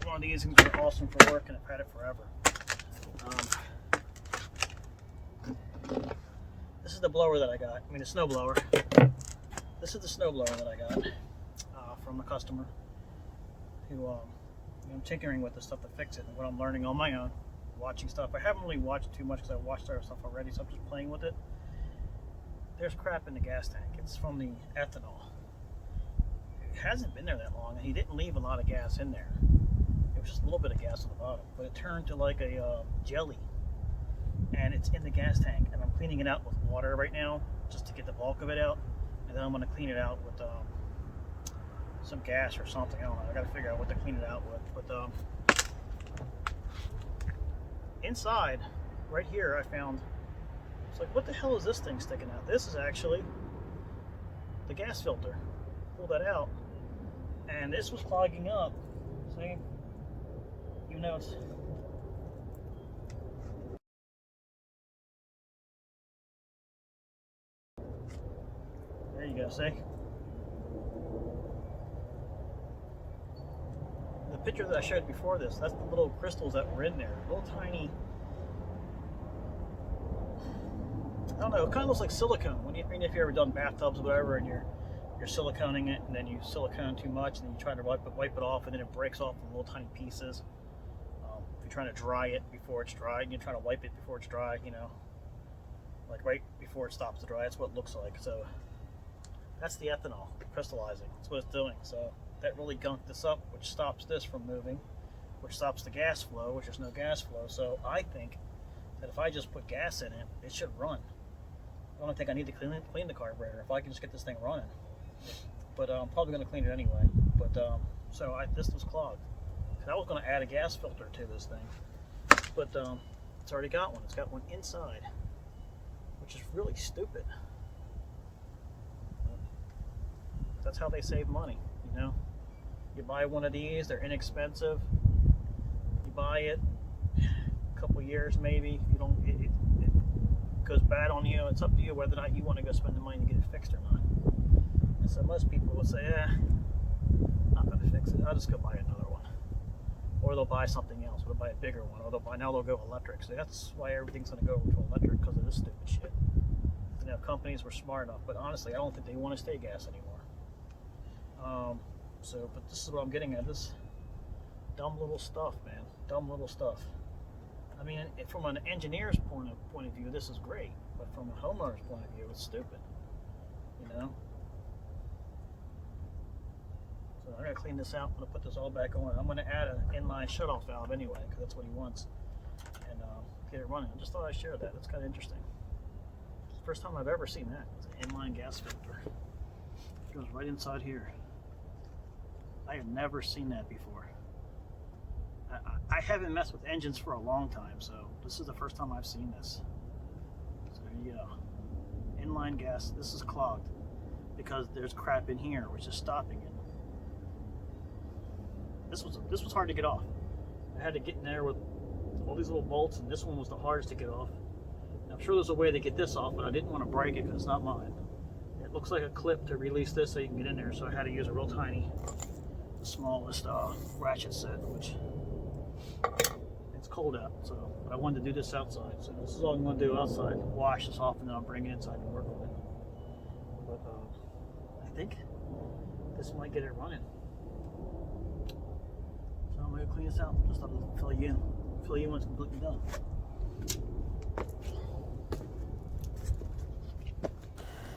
One of these things are awesome for work, and I've had it forever. This is the blower that I got. I mean, the snow blower. This is the snow blower that I got from a customer who I'm tinkering with the stuff to fix it, and what I'm learning on my own, watching stuff. I haven't really watched too much because I watched our stuff already, so I'm just playing with it. There's crap in the gas tank. It's from the ethanol. It hasn't been there that long, and he didn't leave a lot of gas in there. Just a little bit of gas on the bottom, but it turned to like a jelly, and it's in the gas tank, and I'm cleaning it out with water right now just to get the bulk of it out, and then I'm going to clean it out with some gas or something. I don't know, I got to figure out what to clean it out with, but inside right here I found, it's like, what the hell is this thing sticking out? This is actually the gas filter. Pull that out, and this was clogging up. See? You know, it's there you go, see? The picture that I showed before this, that's the little crystals that were in there. Little tiny, I don't know, it kind of looks like silicone. When you, if you've ever done bathtubs or whatever, and you're siliconing it, and then you silicone too much, and then you try to wipe it off, and then it breaks off in little tiny pieces. If you're trying to dry it before it's dry, and you're trying to wipe it before it's dry, you know, like right before it stops to dry, that's what it looks like. So that's the ethanol crystallizing. That's what it's doing. So that really gunked this up, which stops this from moving, which stops the gas flow, which there's no gas flow. So I think that if I just put gas in it, it should run. I don't think I need to clean the carburetor if I can just get this thing running. But I'm probably going to clean it anyway. But so this was clogged. I was going to add a gas filter to this thing, but it's already got one. It's got one inside, which is really stupid. That's how they save money, you know. You buy one of these, they're inexpensive. You buy it, a couple years maybe. If you don't, it goes bad on you. It's up to you whether or not you want to go spend the money to get it fixed or not. And so most people will say, I'm not going to fix it. I'll just go buy another one. Or they'll buy something else, or they'll buy a bigger one, or now they'll go electric. So that's why everything's going to go to electric, because of this stupid shit. You know, companies were smart enough, but honestly, I don't think they want to stay gas anymore. But this is what I'm getting at. This dumb little stuff, man. Dumb little stuff. I mean, from an engineer's point of view, this is great, but from a homeowner's point of view, it's stupid. You know. So I'm going to clean this out. I'm going to put this all back on. I'm going to add an inline shutoff valve anyway, because that's what he wants, and get it running. I just thought I'd share that. That's kind of interesting. It's the first time I've ever seen that. It's an inline gas filter. It goes right inside here. I have never seen that before. I haven't messed with engines for a long time, so this is the first time I've seen this. So there you go. Inline gas. This is clogged because there's crap in here, which is stopping it. This was hard to get off. I had to get in there with all these little bolts, and this one was the hardest to get off. I'm sure there's a way to get this off, but I didn't want to break it because it's not mine. It looks like a clip to release this so you can get in there, so I had to use a real tiny, the smallest ratchet set, which it's cold out, so I wanted to do this outside. So this is all I'm going to do outside. Wash this off, and then I'll bring it inside and work with it. But I think this might get it running. So I'm going to clean this out. Just to fill you in when it's completely done.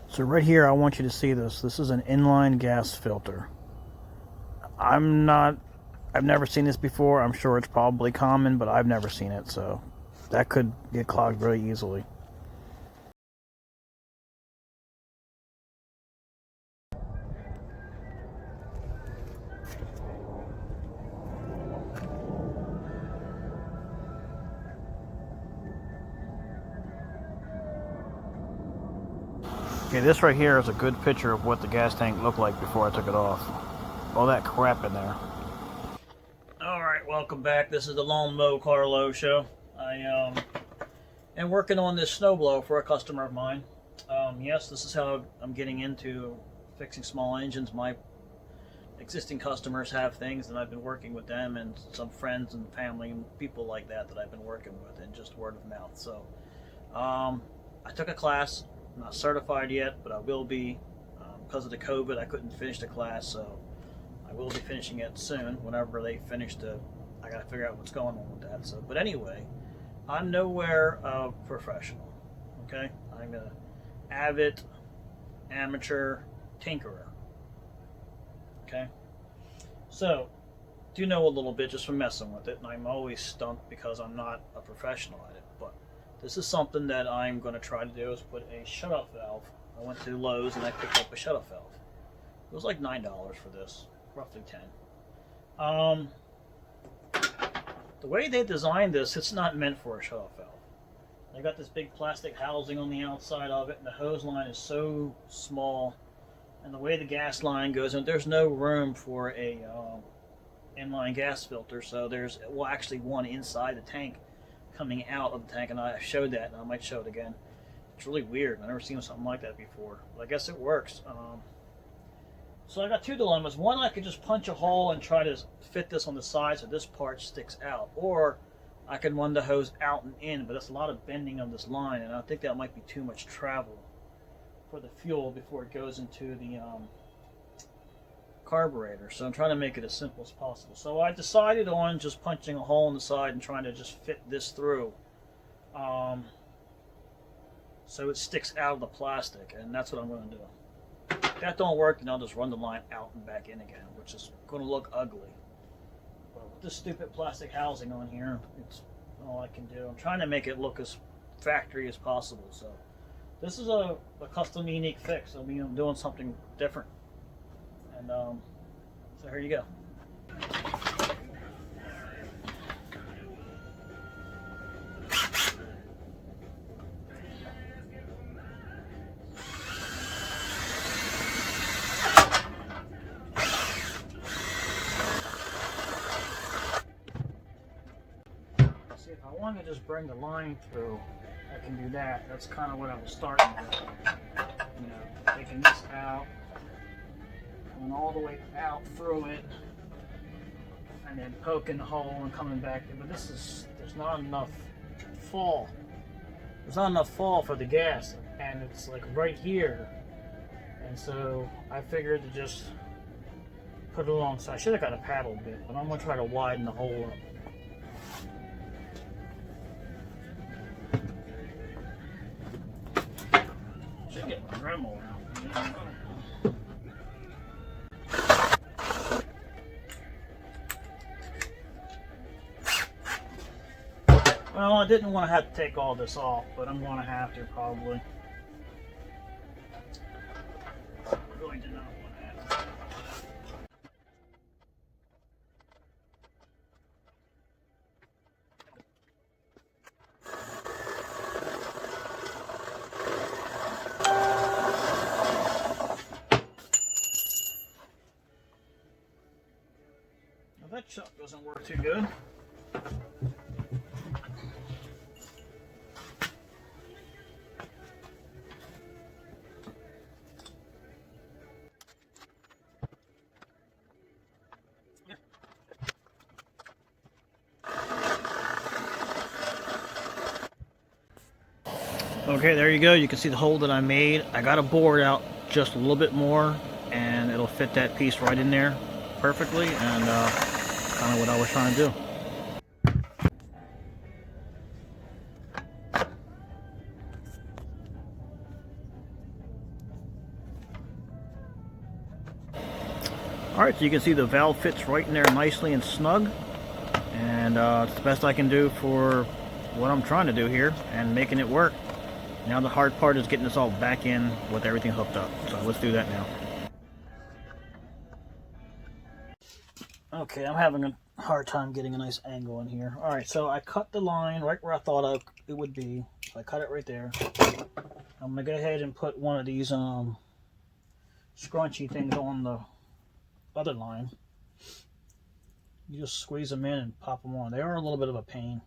So right here, I want you to see this. This is an inline gas filter. I've never seen this before. I'm sure it's probably common, but I've never seen it, so that could get clogged very easily. Okay, this right here is a good picture of what the gas tank looked like before I took it off. All that crap in there. Alright, welcome back. This is the Lawn Mow Carlo show. I am working on this snowblower for a customer of mine. Yes, this is how I'm getting into fixing small engines. My existing customers have things, and I've been working with them and some friends and family and people like that I've been working with, and just word of mouth. So I took a class. I'm not certified yet, but I will be. Because of the COVID, I couldn't finish the class, so I will be finishing it soon. Whenever they finish I gotta figure out what's going on with that. So, but anyway, I'm nowhere professional. Okay, I'm an avid amateur tinkerer. Okay, so do know a little bit just from messing with it, and I'm always stumped because I'm not a professional at it. But this is something that I'm going to try to do, is put a shutoff valve. I went to Lowe's and I picked up a shutoff valve. It was like $9 for this, roughly 10. The way they designed this, it's not meant for a shutoff valve. They got this big plastic housing on the outside of it, and the hose line is so small, and the way the gas line goes in, there's no room for a inline gas filter. So there's actually one inside the tank coming out of the tank, and I showed that, and I might show it again. It's really weird. I've never seen something like that before, but I guess it works. So I got two dilemmas. One, I could just punch a hole and try to fit this on the side so this part sticks out, or I can run the hose out and in, but that's a lot of bending of this line, and I think that might be too much travel for the fuel before it goes into the carburetor. So I'm trying to make it as simple as possible. So I decided on just punching a hole in the side and trying to just fit this through, so it sticks out of the plastic, and that's what I'm going to do. If that don't work, then I'll just run the line out and back in again, which is going to look ugly. But with this stupid plastic housing on here, it's all I can do. I'm trying to make it look as factory as possible. So this is a custom, unique fix. I mean, I'm doing something different. And so here you go. See, if I want to just bring the line through, I can do that. That's kind of what I was starting with. You know, taking this out, going all the way out through it, and then poking the hole and coming back. But there's not enough fall. There's not enough fall for the gas, and it's like right here. And so I figured to just put it alongside. I should have got a paddle bit, but I'm gonna try to widen the hole up. Should get my Dremel out. Well, I didn't want to have to take all this off, but I'm going to have to probably. I really did not want to have to. Well, that chuck doesn't work too good. Okay, there you go. You can see the hole that I made. I got to bore it out just a little bit more, and it'll fit that piece right in there perfectly, and kind of what I was trying to do. Alright, so you can see the valve fits right in there nicely and snug, and it's the best I can do for what I'm trying to do here and making it work. Now the hard part is getting this all back in with everything hooked up. So let's do that now. Okay, I'm having a hard time getting a nice angle in here. Alright, so I cut the line right where I thought it would be. So I cut it right there. I'm gonna go ahead and put one of these scrunchy things on the other line. You just squeeze them in and pop them on. They are a little bit of a pain.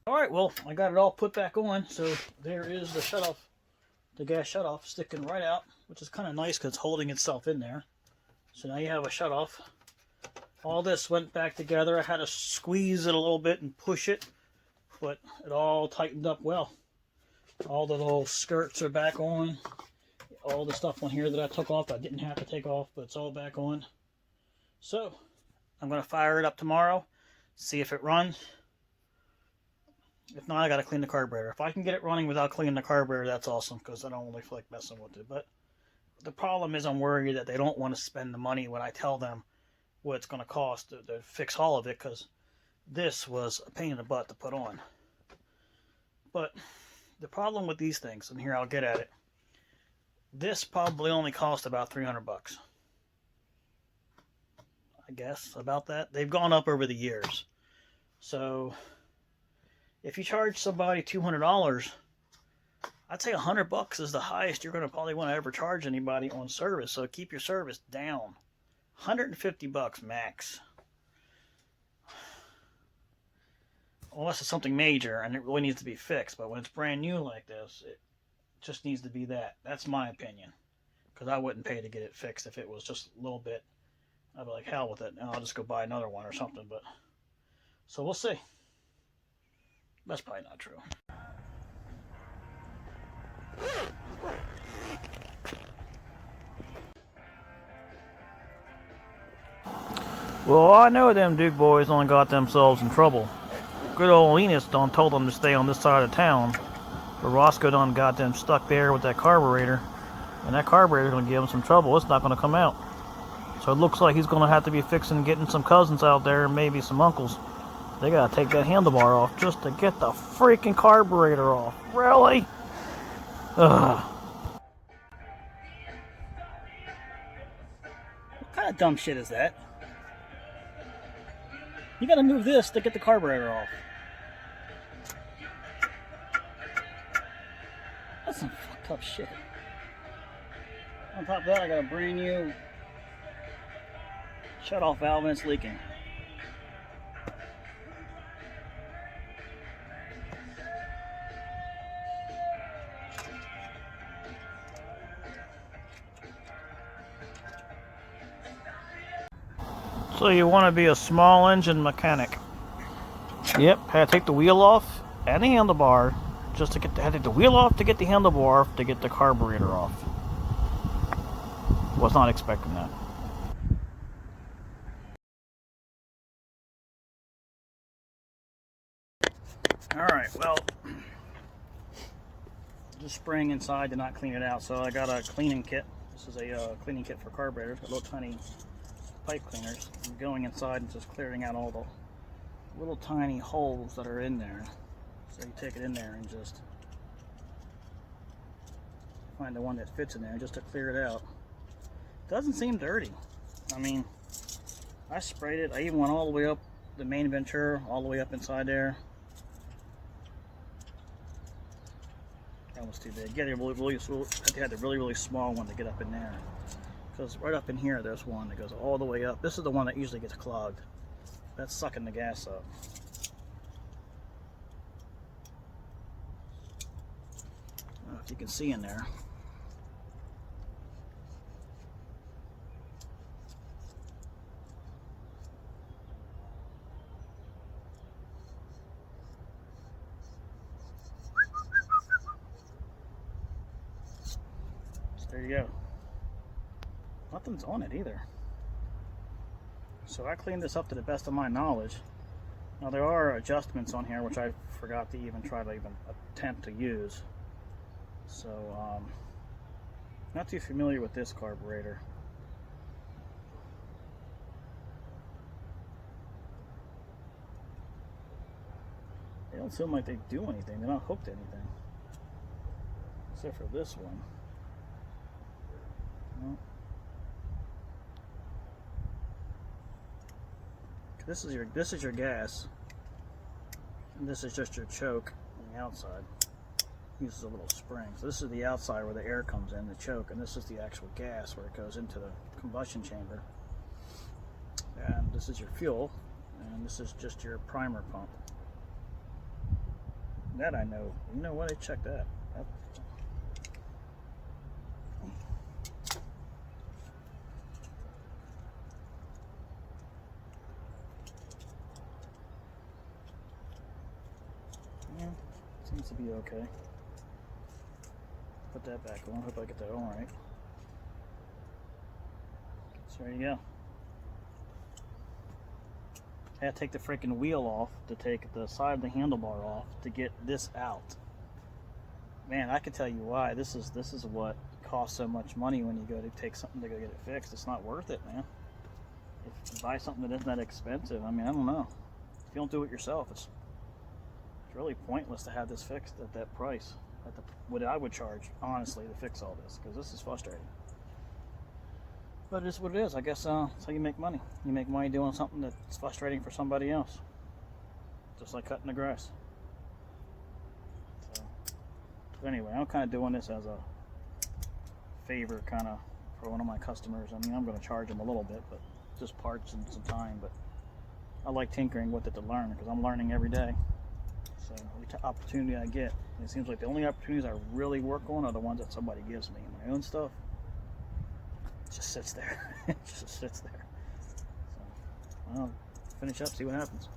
Alright, well, I got it all put back on, so there is the shutoff, the gas shutoff sticking right out, which is kind of nice because it's holding itself in there. So now you have a shutoff. All this went back together. I had to squeeze it a little bit and push it, but it all tightened up well. All the little skirts are back on. All the stuff on here that I took off, I didn't have to take off, but it's all back on. So, I'm going to fire it up tomorrow, see if it runs. If not, I got to clean the carburetor. If I can get it running without cleaning the carburetor, that's awesome, because I don't really feel like messing with it. But the problem is I'm worried that they don't want to spend the money when I tell them what it's going to cost to fix all of it, because this was a pain in the butt to put on. But the problem with these things, and here I'll get at it, this probably only cost about 300 bucks. I guess, about that. They've gone up over the years. So if you charge somebody $200, I'd say 100 bucks is the highest you're going to probably want to ever charge anybody on service. So keep your service down. 150 bucks max. Unless it's something major and it really needs to be fixed. But when it's brand new like this, it just needs to be that. That's my opinion. Because I wouldn't pay to get it fixed if it was just a little bit. I'd be like, hell with it. And I'll just go buy another one or something. But so we'll see. That's probably not true. Well, I know them Duke boys only got themselves in trouble. Good old Enos done told them to stay on this side of town. But Roscoe done got them stuck there with that carburetor. And that carburetor's going to give him some trouble. It's not going to come out. So it looks like he's going to have to be fixing getting some cousins out there and maybe some uncles. They got to take that handlebar off just to get the freaking carburetor off. Really? Ugh. What kind of dumb shit is that? You got to move this to get the carburetor off. That's some fucked up shit. On top of that, I got a brand new shut-off valve and it's leaking. So you want to be a small engine mechanic. Yep, had to take the wheel off and the handlebar just to get had to take the wheel off to get the handlebar off to get the carburetor off. Was not expecting that. Alright, well, just spraying inside to not clean it out, so I got a cleaning kit. This is a cleaning kit for carburetors, got little tiny pipe cleaners. I'm going inside and just clearing out all the little tiny holes that are in there. So you take it in there and just find the one that fits in there just to clear it out. Doesn't seem dirty. I mean, I sprayed it. I even went all the way up the main Ventura, all the way up inside there. That was too big. Yeah, I had the really small one to get up in there. Because right up in here, there's one that goes all the way up. This is the one that usually gets clogged. That's sucking the gas up. I don't know if you can see in there. there you go. Nothing's on it either. So I cleaned this up to the best of my knowledge. Now there are adjustments on here which I forgot to even try to even attempt to use. So not too familiar with this carburetor. They don't seem like they do anything. They're not hooked to anything. Except for this one. No. This is your gas, and this is just your choke on the outside. It uses a little spring. So this is the outside where the air comes in, the choke, and this is the actual gas where it goes into the combustion chamber. And this is your fuel, and this is just your primer pump. That I know. You know what? I checked that. Yeah, seems to be okay. Put that back on. Hope I get that on right. So there you go. I had to take the freaking wheel off to take the side of the handlebar off to get this out. Man, I can tell you why. This is what costs so much money when you go to take something to go get it fixed. It's not worth it, man. If you buy something that isn't that expensive, I mean, I don't know. If you don't do it yourself, it's really pointless to have this fixed at that price. At what I would charge, honestly, to fix all this, because this is frustrating. But it is what it is. I guess that's how you make money. You make money doing something that's frustrating for somebody else. Just like cutting the grass. So, but anyway, I'm kind of doing this as a favor kind of for one of my customers. I mean, I'm going to charge them a little bit, but just parts and some time. But I like tinkering with it to learn, because I'm learning every day. So every opportunity I get, it seems like the only opportunities I really work on are the ones that somebody gives me. My own stuff, it just sits there. It just sits there. So I'll finish up, see what happens.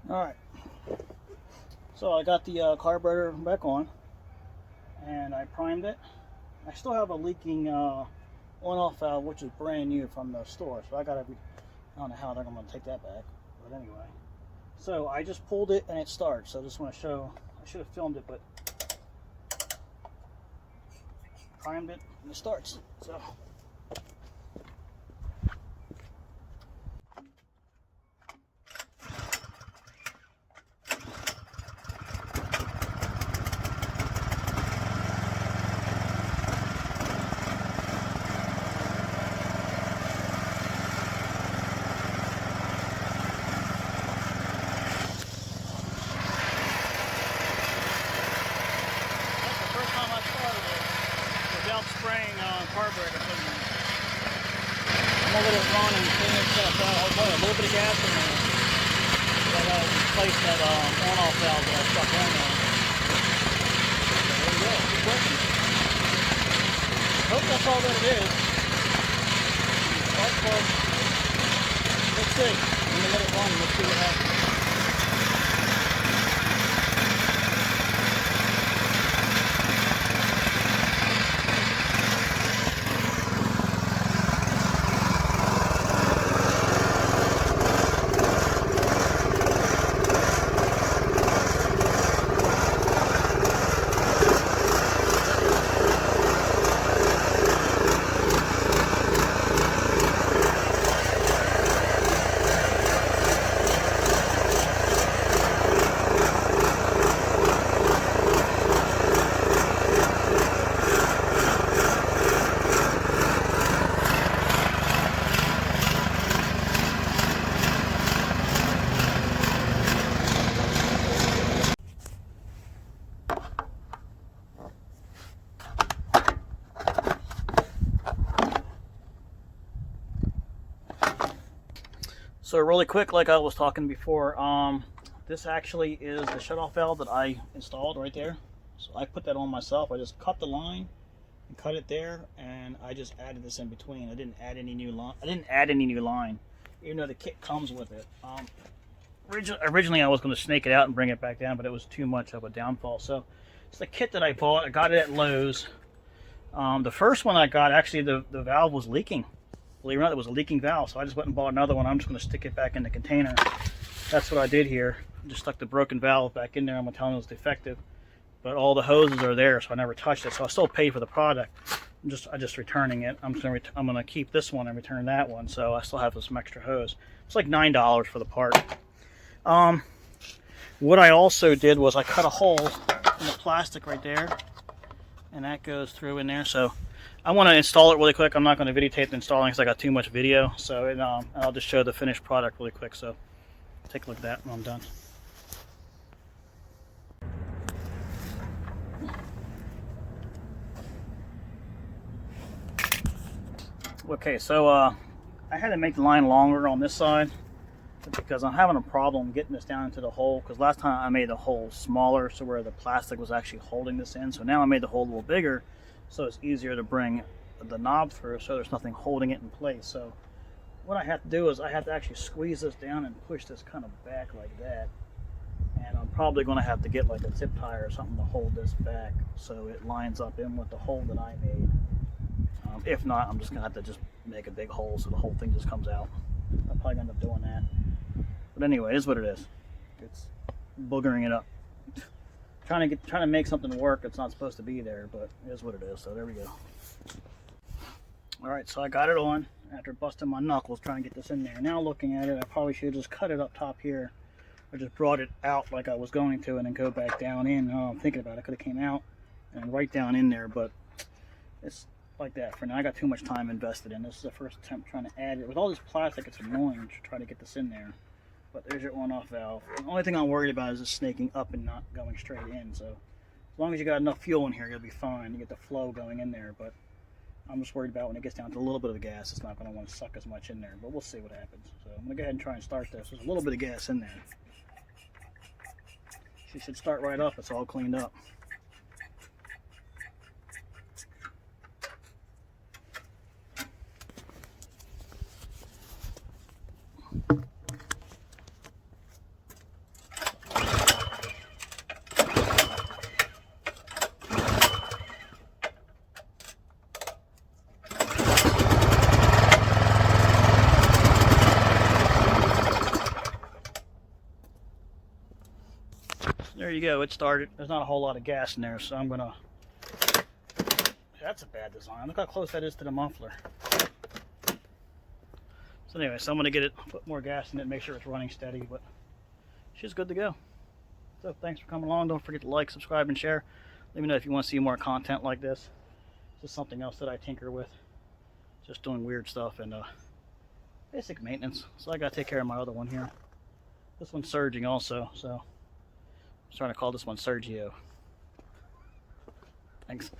Alright. So I got the carburetor back on, and I primed it. I still have a leaking on-off valve, which is brand new from the store. So I don't know how they're going to take that back. But anyway. So I just pulled it and it starts. So I just want to show, I should have filmed it, but primed it and it starts. So spraying carburetor cleaner. I'm gonna let it run and clean itself out. I'll put a little bit of gas in there. I gotta replace that on-off valve that I stuck on there. There you go. Keep working. Hope that's all that it is. Spark plug. Let's see. I'm gonna let it run and let's see what happens. So really quick, like I was talking before, this actually is the shutoff valve that I installed right there. So I put that on myself. I just cut the line and cut it there, and I just added this in between. I didn't add any new line. Even though the kit comes with it. Originally I was going to snake it out and bring it back down, but it was too much of a downfall. So it's the kit that I bought. I got it at Lowe's. The first one I got, actually the valve was leaking. Believe it or not, it was a leaking valve, so I just went and bought another one. I'm just going to stick it back in the container. That's what I did here. I just stuck the broken valve back in there. I'm going to tell them it was defective. But all the hoses are there, so I never touched it. So I still pay for the product. I'm just returning it. I'm gonna keep this one and return that one. So I still have some extra hose. It's like $9 for the part. What I also did was I cut a hole in the plastic right there, and that goes through in there. So I want to install it really quick. I'm not going to videotape the installing because I got too much video. So I'll just show the finished product really quick. So take a look at that when I'm done. Okay, so I had to make the line longer on this side because I'm having a problem getting this down into the hole, because last time I made the hole smaller, so where the plastic was actually holding this in. So now I made the hole a little bigger, so it's easier to bring the knob through, so there's nothing holding it in place. So what I have to do is I have to actually squeeze this down and push this kind of back like that. And I'm probably going to have to get like a zip tie or something to hold this back so it lines up in with the hole that I made. If not, I'm just going to have to just make a big hole so the whole thing just comes out. I'm probably going to end up doing that. But anyway, it is what it is. It's boogering it up. Trying to make something work that's not supposed to be there, but it is what it is. So there we go. Alright, so I got it on after busting my knuckles trying to get this in there. Now looking at it, I probably should have just cut it up top here. Or just brought it out like I was going to and then go back down in. Oh, I'm thinking about it. I could have came out and right down in there, but it's like that for now. I got too much time invested in this. Is the first attempt trying to add it. With all this plastic, it's annoying to try to get this in there. But there's your on-off valve. The only thing I'm worried about is just snaking up and not going straight in. So as long as you got enough fuel in here, you'll be fine. You get the flow going in there. But I'm just worried about when it gets down to a little bit of gas, it's not going to want to suck as much in there. But we'll see what happens. So I'm going to go ahead and try and start this. There's a little bit of gas in there. She should start right up. It's all cleaned up. There you go, it started. There's not a whole lot of gas in there, so I'm gonna... That's a bad design. Look how close that is to the muffler. So anyway, so I'm gonna get it, put more gas in it, make sure it's running steady, but she's good to go. So thanks for coming along. Don't forget to like, subscribe, and share. Let me know if you want to see more content like this. This is something else that I tinker with. Just doing weird stuff and basic maintenance. So I gotta take care of my other one here. This one's surging also, so I'm trying to call this one Sergio. Thanks.